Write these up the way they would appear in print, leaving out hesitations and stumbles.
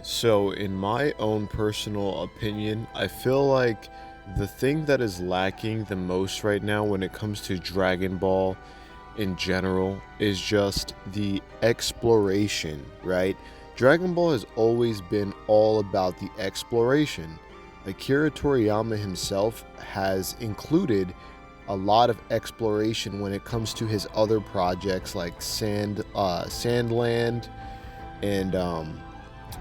So, in my own personal opinion, I feel like the thing that is lacking the most right now when it comes to Dragon Ball in general is just the exploration, right? Dragon Ball has always been all about the exploration. Akira Toriyama himself has included a lot of exploration when it comes to his other projects like Sandland and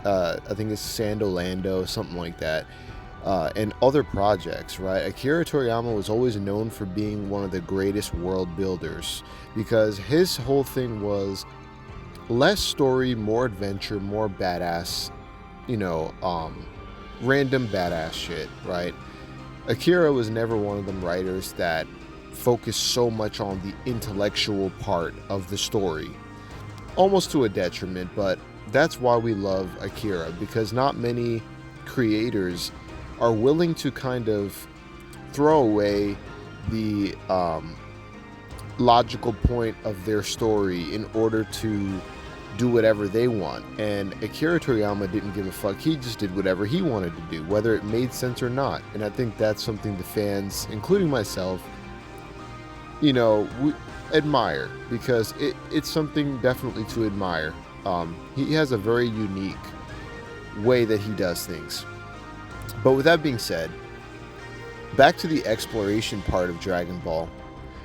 I think it's Sandolando, something like that, and other projects, right? Akira Toriyama was always known for being one of the greatest world builders because his whole thing was less story, more adventure, more badass, you know, random badass shit, right? Akira was never one of them writers that focused so much on the intellectual part of the story, almost to a detriment, but that's why we love Akira because not many creators are willing to kind of throw away the logical point of their story in order to do whatever they want. And Akira Toriyama didn't give a fuck. He just did whatever he wanted to do, whether it made sense or not. And I think that's something the fans, including myself, we admire because it's something definitely to admire. He has a very unique way that he does things. But with that being said, back to the exploration part of Dragon Ball.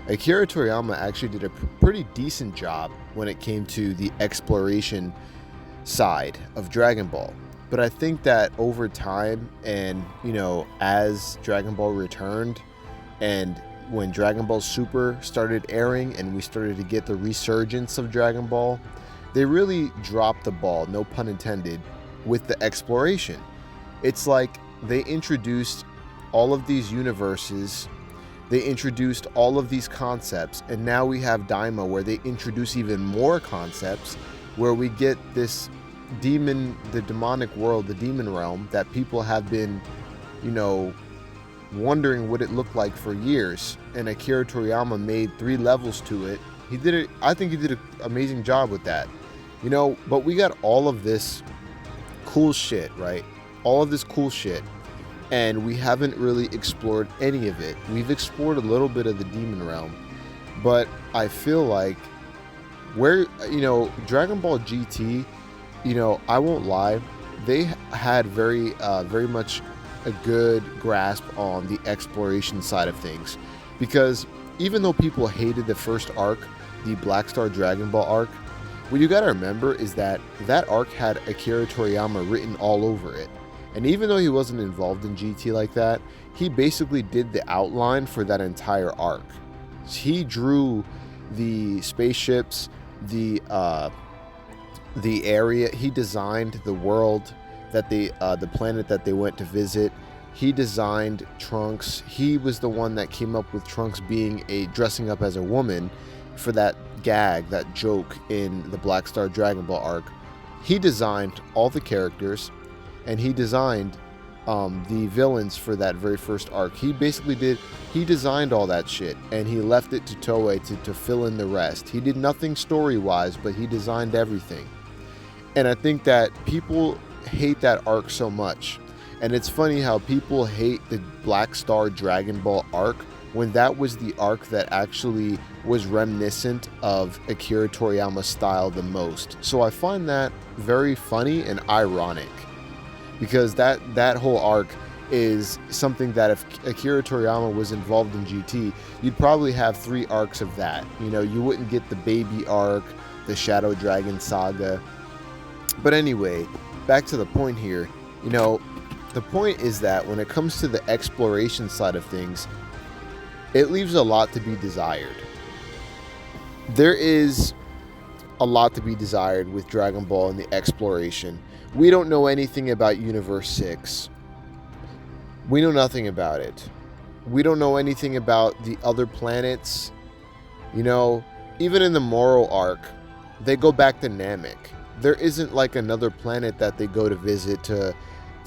Akira Toriyama actually did a pretty decent job when it came to the exploration side of Dragon Ball. But I think that over time and, as Dragon Ball returned and when Dragon Ball Super started airing and we started to get the resurgence of Dragon Ball, they really dropped the ball, no pun intended, with the exploration. It's like they introduced all of these universes, they introduced all of these concepts, and now we have Daima where they introduce even more concepts, where we get this the demonic world, the demon realm that people have been, wondering what it looked like for years. And Akira Toriyama made 3 levels to it. He did it. I think he did an amazing job with that. But we got all of this cool shit, right? All of this cool shit. And we haven't really explored any of it. We've explored a little bit of the demon realm. But I feel like Dragon Ball GT, I won't lie, they had very much a good grasp on the exploration side of things. Because even though people hated the first arc, the Black Star Dragon Ball arc, what you gotta remember is that arc had Akira Toriyama written all over it. And even though he wasn't involved in GT like that, he basically did the outline for that entire arc. He drew the spaceships, the area. He designed the world that the planet that they went to visit. He designed Trunks. He was the one that came up with Trunks dressing up as a woman for that gag, that joke in the Black Star Dragon Ball arc. He designed all the characters, and he designed the villains for that very first arc. He designed all that shit, and he left it to Toei to fill in the rest. He did nothing story-wise, but he designed everything. And I think that people hate that arc so much. And it's funny how people hate the Black Star Dragon Ball arc when that was the arc that actually was reminiscent of Akira Toriyama's style the most. So I find that very funny and ironic, because that whole arc is something that if Akira Toriyama was involved in GT, you'd probably have 3 arcs of that. You wouldn't get the baby arc, the Shadow Dragon saga. But anyway, back to the point here. The point is that when it comes to the exploration side of things, it leaves a lot to be desired. There is a lot to be desired with Dragon Ball and the exploration. We don't know anything about Universe 6. We know nothing about it. We don't know anything about the other planets. Even in the Moro arc, they go back to Namek. There isn't like another planet that they go to visit to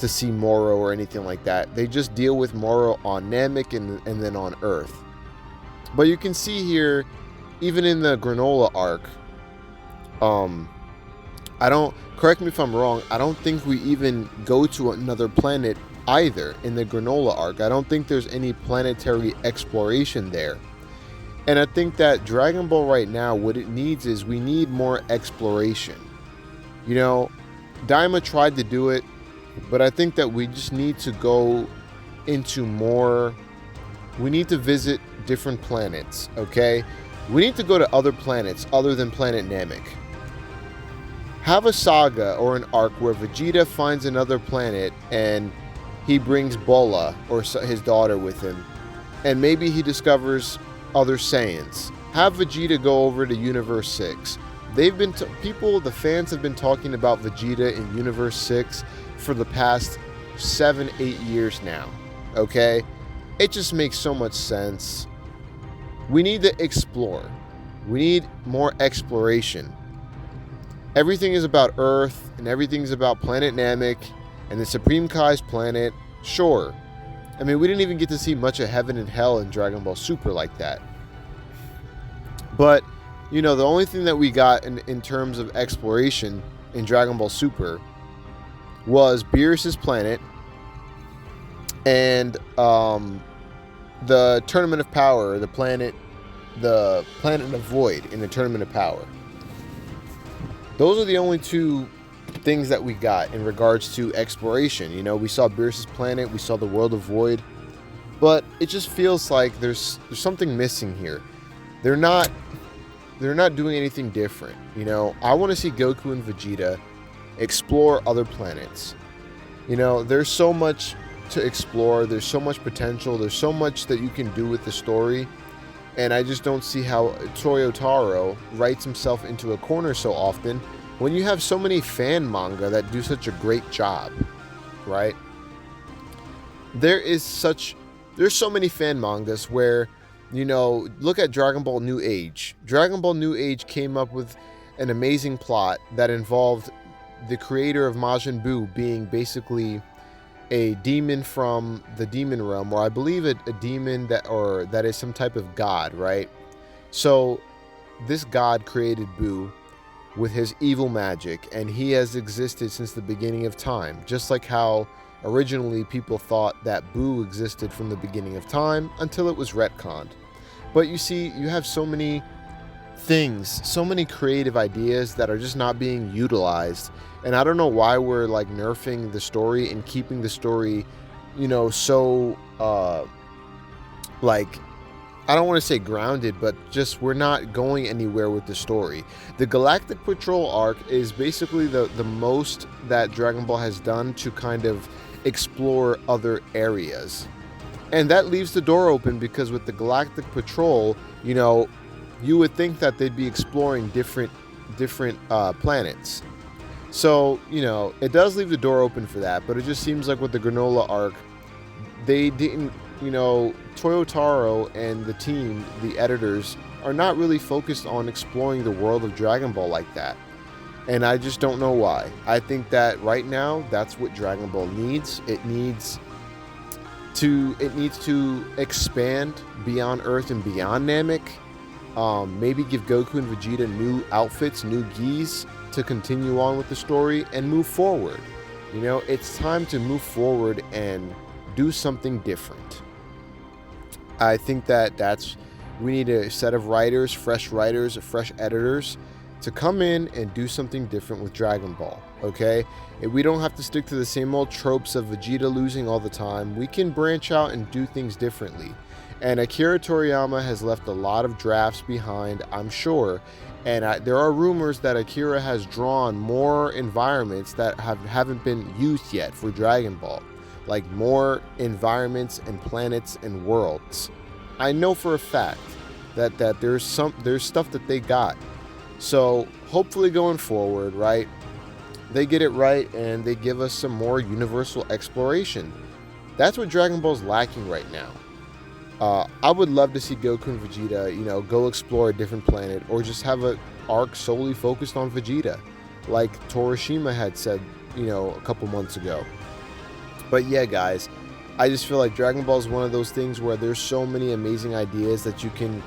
see Moro or anything like that. They just deal with Moro on Namek and then on Earth. But you can see here, even in the Granola arc, I don't, correct me if I'm wrong, I don't think we even go to another planet either in the Granola arc. I don't think there's any planetary exploration there. And I think that Dragon Ball right now, what it needs is we need more exploration. You know, Daima tried to do it, but I think that we just need to go into more. We need to visit different planets, okay? We need to go to other planets other than Planet Namek. Have a saga or an arc where Vegeta finds another planet and he brings Bola or his daughter with him, and maybe he discovers other Saiyans. Have Vegeta go over to Universe 6. They've been the fans have been talking about Vegeta in Universe 6 for the past 7-8 years now. Okay? It just makes so much sense. We need to explore. We need more exploration. Everything is about Earth, and everything's about Planet Namek and the Supreme Kai's planet. Sure. I mean, we didn't even get to see much of Heaven and Hell in Dragon Ball Super like that. But, you know, the only thing that we got in terms of exploration in Dragon Ball Super was Beerus' planet and the Tournament of Power, the planet of Void in the Tournament of Power. Those are the only two things that we got in regards to exploration. You know, we saw Beerus' planet, we saw the World of Void, but it just feels like there's something missing here. They're not doing anything different. You know, I want to see Goku and Vegeta explore other planets. You know, there's so much to explore, there's so much potential, there's so much that you can do with the story, and I just don't see how Toyotaro writes himself into a corner so often when you have so many fan manga that do such a great job, right? There's so many fan mangas where, you know, look at Dragon Ball New Age. Dragon Ball New Age came up with an amazing plot that involved the creator of Majin Buu being basically a demon from the demon realm, or I believe a demon that is some type of god, right? So this god created Buu with his evil magic, and he has existed since the beginning of time, just like how originally people thought that Buu existed from the beginning of time until it was retconned. But you see, you have so many things, so many creative ideas that are just not being utilized, and I don't know why we're like nerfing the story and keeping the story, you know, so like, I don't want to say grounded, but just we're not going anywhere with the story. The Galactic Patrol arc is basically the most that Dragon Ball has done to kind of explore other areas. And that leaves the door open because with the Galactic Patrol, you know, you would think that they'd be exploring different planets. So, you know, it does leave the door open for that, but it just seems like with the Granola arc, they didn't, you know, Toyotaro and the team, the editors, are not really focused on exploring the world of Dragon Ball like that. And I just don't know why. I think that right now, that's what Dragon Ball needs. It needs to expand beyond Earth and beyond Namek. Maybe give Goku and Vegeta new outfits, new gis to continue on with the story and move forward. You know, it's time to move forward and do something different. I think that we need a set of writers, fresh editors to come in and do something different with Dragon Ball, okay? And we don't have to stick to the same old tropes of Vegeta losing all the time. We can branch out and do things differently. And Akira Toriyama has left a lot of drafts behind, I'm sure. And there are rumors that Akira has drawn more environments that haven't been used yet for Dragon Ball. Like more environments and planets and worlds. I know for a fact that there's stuff that they got. So hopefully going forward, right, they get it right and they give us some more universal exploration. That's what Dragon Ball's lacking right now. I would love to see Goku and Vegeta, you know, go explore a different planet or just have an arc solely focused on Vegeta, like Torishima had said, you know, a couple months ago. But yeah, guys, I just feel like Dragon Ball is one of those things where there's so many amazing ideas that you can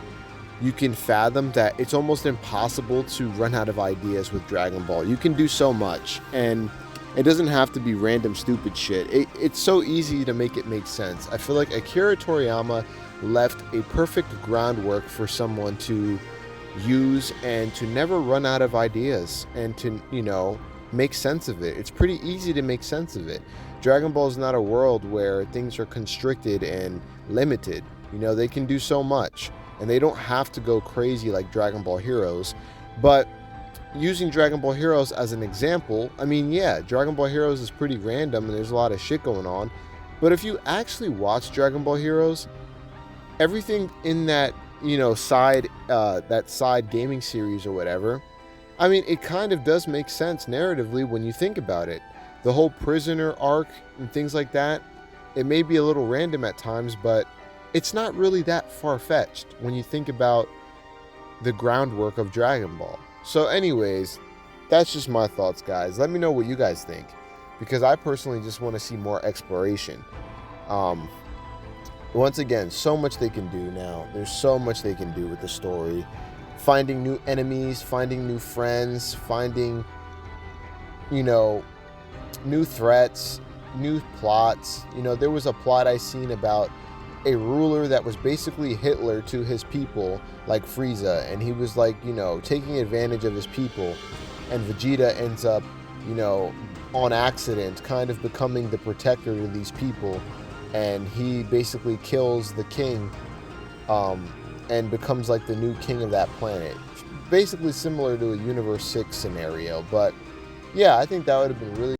you can fathom that it's almost impossible to run out of ideas with Dragon Ball. You can do so much, and it doesn't have to be random stupid shit. It's so easy to make it make sense. I feel like Akira Toriyama left a perfect groundwork for someone to use and to never run out of ideas and to, make sense of it. It's pretty easy to make sense of it. Dragon Ball is not a world where things are constricted and limited. They can do so much, and they don't have to go crazy like Dragon Ball Heroes. But using Dragon Ball Heroes as an example, Dragon Ball Heroes is pretty random and there's a lot of shit going on. But if you actually watch Dragon Ball Heroes, everything in that, side gaming series or whatever, it kind of does make sense narratively when you think about it. The whole prisoner arc and things like that, it may be a little random at times, but it's not really that far-fetched when you think about the groundwork of Dragon Ball. So anyways, that's just my thoughts, guys. Let me know what you guys think, because I personally just want to see more exploration. Once again, so much they can do now. There's so much they can do with the story. Finding new enemies, finding new friends, finding, new threats, new plots. There was a plot I seen about a ruler that was basically Hitler to his people, like Frieza, and he was taking advantage of his people, and Vegeta ends up, on accident kind of becoming the protector to these people, and he basically kills the king, and becomes like the new king of that planet. Basically similar to a Universe 6 scenario, but yeah, I think that would have been really